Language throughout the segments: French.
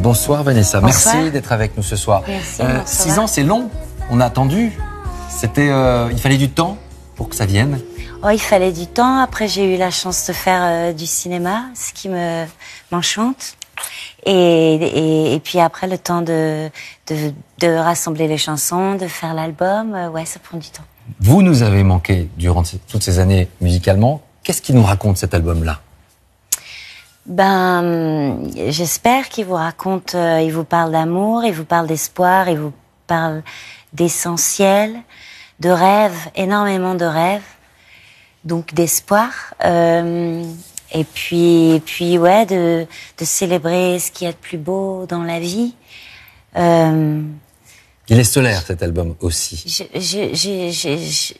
Bonsoir Vanessa, Bonsoir. merci d'être avec nous ce soir. Merci, 6 ans, c'est long, on a attendu. Il fallait du temps pour que ça vienne. Oh, il fallait du temps. Après, j'ai eu la chance de faire du cinéma, ce qui m'enchante. Et puis après, le temps de rassembler les chansons, de faire l'album, ouais, ça prend du temps. Vous nous avez manqué durant toutes ces années musicalement. Qu'est-ce qui nous raconte cet album-là ? J'espère qu'il vous raconte, il vous parle d'amour, il vous parle d'espoir, il vous parle d'essentiel, de rêves, énormément de rêves, donc d'espoir. Et puis ouais, de célébrer ce qu'il y a de plus beau dans la vie. Il est solaire cet album aussi. C'est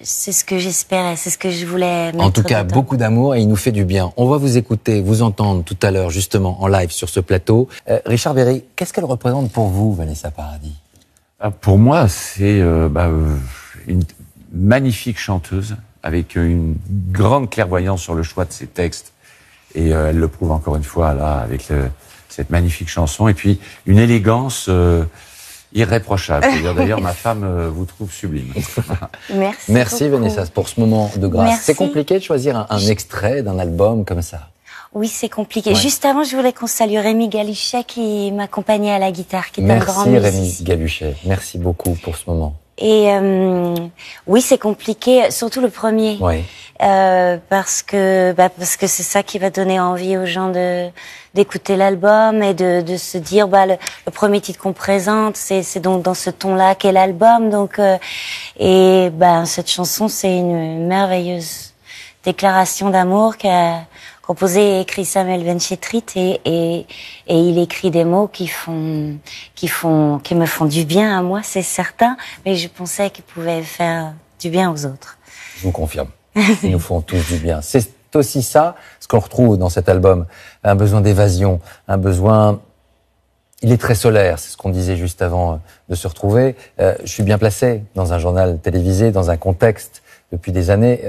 ce que j'espérais, c'est ce que je voulais mettre. En tout cas, dedans. beaucoup d'amour et il nous fait du bien. On va vous écouter, vous entendre tout à l'heure justement en live sur ce plateau. Richard Berry, qu'est-ce qu'elle représente pour vous, Vanessa Paradis ? Pour moi, c'est une magnifique chanteuse avec une grande clairvoyance sur le choix de ses textes. Et elle le prouve encore une fois là avec cette magnifique chanson. Et puis une élégance irréprochable. D'ailleurs, ma femme vous trouve sublime. Merci Vanessa pour ce moment de grâce. Merci. C'est compliqué de choisir un extrait d'un album comme ça. Oui, c'est compliqué. Ouais. Juste avant, je voulais qu'on salue Rémi Galuchet qui m'accompagnait à la guitare, qui est un grand musicien. Merci Rémi Galuchet. Merci beaucoup pour ce moment. Et oui, c'est compliqué, surtout le premier. Oui. Parce que c'est ça qui va donner envie aux gens d'écouter l'album et de se dire le premier titre qu'on présente, c'est donc dans ce ton-là qu'est l'album. Donc cette chanson, c'est une merveilleuse déclaration d'amour qu'a composé et écrit Samuel Benchetrit et il écrit des mots qui me font du bien à moi, c'est certain, mais je pensais qu'ils pouvaient faire du bien aux autres. Je vous confirme. Ils nous font tous du bien. C'est aussi ça, ce qu'on retrouve dans cet album. Un besoin d'évasion, un besoin... Il est très solaire, c'est ce qu'on disait juste avant de se retrouver. Je suis bien placé dans un journal télévisé, dans un contexte depuis des années.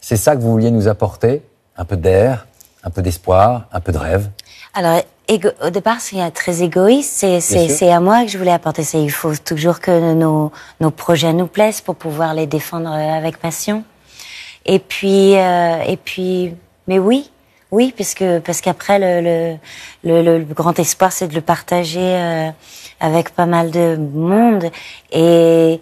C'est ça que vous vouliez nous apporter ? Un peu d'air, un peu d'espoir, un peu de rêve ? Alors, au départ, c'est très égoïste. C'est à moi que je voulais apporter ça. Il faut toujours que nos projets nous plaisent pour pouvoir les défendre avec passion. Et puis, mais oui, parce qu'après le grand espoir, c'est de le partager avec pas mal de monde. Et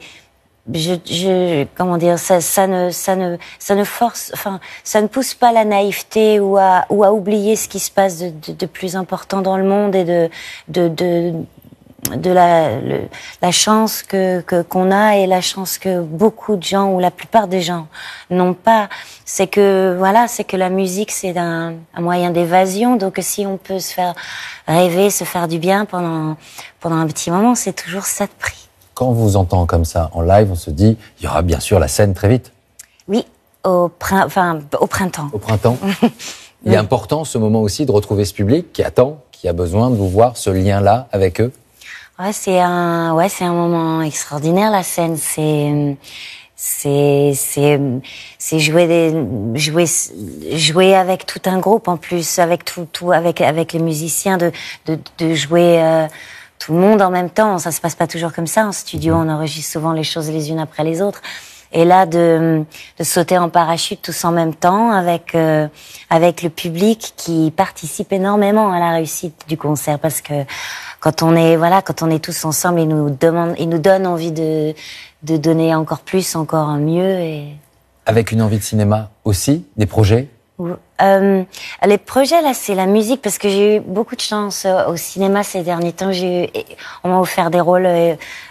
comment dire, ça ne force, enfin, ça ne pousse pas la naïveté ou à oublier ce qui se passe de plus important dans le monde et de la chance qu'on a et la chance que beaucoup de gens ou la plupart des gens n'ont pas. C'est que la musique c'est un moyen d'évasion. Donc si on peut se faire rêver, se faire du bien pendant un petit moment, c'est toujours ça de prix. Quand on vous entend comme ça en live, on se dit, il y aura bien sûr la scène très vite. Oui, au printemps. Au printemps. Il est important ce moment aussi de retrouver ce public qui attend, qui a besoin de vous voir, ce lien-là avec eux. Ouais, c'est un moment extraordinaire, la scène. C'est jouer avec tout un groupe en plus, avec avec les musiciens, de jouer tout le monde en même temps. Ça se passe pas toujours comme ça en studio. On enregistre souvent les choses les unes après les autres. Et là, de sauter en parachute tous en même temps avec le public qui participe énormément à la réussite du concert, parce que quand on est tous ensemble, ils nous donnent envie de donner encore plus, encore mieux. Et... Avec une envie de cinéma aussi, des projets? Les projets, là, c'est la musique, parce que j'ai eu beaucoup de chance au cinéma ces derniers temps. On m'a offert des rôles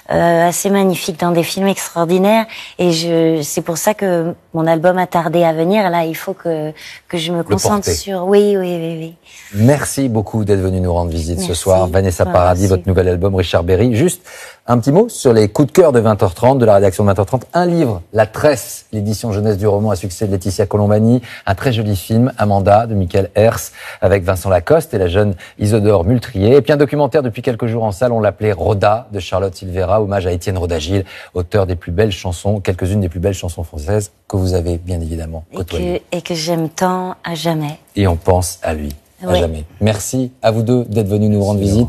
assez magnifiques dans des films extraordinaires, et c'est pour ça que mon album a tardé à venir. Là, il faut que je me concentre sur... Oui. Merci beaucoup d'être venu nous rendre visite ce soir. Vanessa Paradis, votre nouvel album, Richard Berry. Juste un petit mot sur les coups de cœur de 20h30, de la rédaction de 20h30. Un livre, La Tresse, l'édition jeunesse du roman à succès de Laetitia Colombani. Un très joli film, Amanda, de Michael Hers, avec Vincent Lacoste et la jeune Isidore Multrier. Et puis un documentaire depuis quelques jours en salle, on l'appelait Roda, de Charlotte Silvera, hommage à Étienne Rodagil, auteur des plus belles chansons, quelques-unes des plus belles chansons françaises que vous avez bien évidemment côtoyées. Et que j'aime tant à jamais. Et on pense à lui, à jamais. Merci à vous deux d'être venus nous rendre visite.